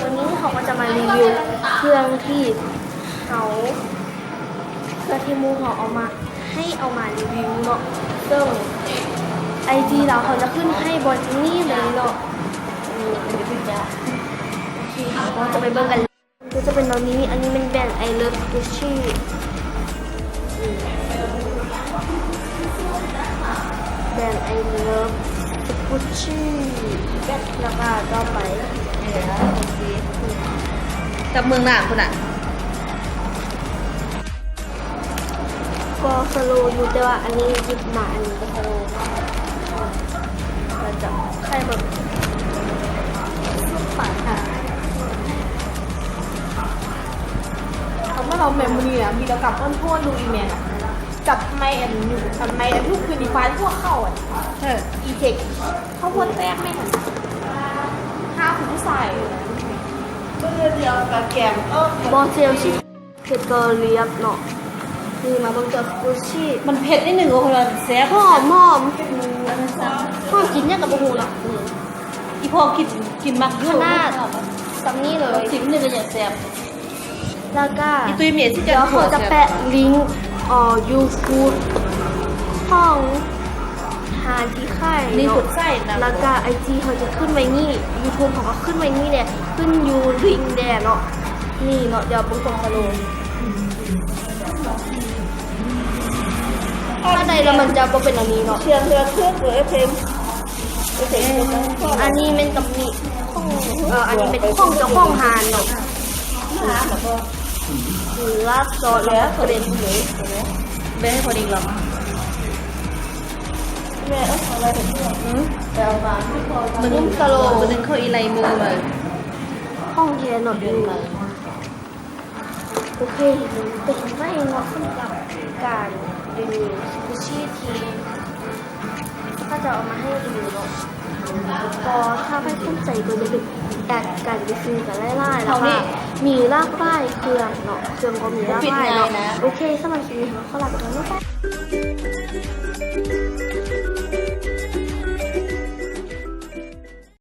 วันนี้เขาก็จะมารีวิวเครื่องที่มูเขาเอามาให้เอามารีวิวเนาะซึ่งIG เขาจะขึ้นให้บนนี้เลยเนาะนี่เป็นพี่จ้าเราจะไปเบิ่งกันก็จะเป็นตอนนี้อันนี้เป็นแบรนด์ I Love Gucci แบรนด์ I Love Gucci แล้วก็ต่อไปกับเมืองหน้าคุณอ่ะก็สโลอยู่แต่ว่าอันนี้หยิบมาอันนี้ก็สโลเราจะใครแบบปากค่ะเขาเมื่อเราเมมโมรี่นะมีเรากลับต้นทั่วดูอีเมลจับไมอันทุกคืนดีฟ้าพวกเข้าอ่ะอีเทคเขาพ้นแรกไม่ทันห้าคุณใส่เพื่อเดียวกับแกมบอเซลชิเกเกอเรียบเนาะนี่มาบังกับกุชชี่มันเผ็ดนิดหนึ่งก็คนละแซ่บหอมกินเนี่ยกับบูหรอกอีพอกินมากขนาดซัมนี่เลยจิ้มนึงก็อย่างแซ่บแล้วก็อีตุยเมียที่เดี๋ยวเขาจะแปะลิงก์ยูทูบห้องทานที่ค่ายนี่สุดไส้นะแล้วก็IGเขาจะขึ้นไว้นี่ YouTube เขาก็ขึ้นไว้นี่เนี่ยขึ้นยูลิงแดเนาะนี่เนาะเดี๋ยวปุ๊บส่งสโลถ้าใดแล้วมันจะเป็นอันนี้เนาะเชื่อมเลยเพลงอันนี้เป็นกับนี่อันนี้เป็นห้องเจ้าห้องหานเนาะลาบซอสแล้วประเด็นเลยเบ้ให้พอดีหรอแม่อะไรถึงแต่เอามามึงสโลมึงเขาอีไลมือมาห้องเทียนหนดดูโอเคเป็นไม่เหมาะสำหรับการรีวิวกุชชี่ทีถ้าจะเอามาให้ดูเนาะก็ถ้าไม่สนใจก็จะเป็นแอดกันไปซื้อกันไล่ๆแล้วค่ะมีลากป้ายเครื่องเนาะเครื่องก็มีลากป้ายเนาะโอเคสำหรับคลิปนี้ขอลาไปก่อนนะคะ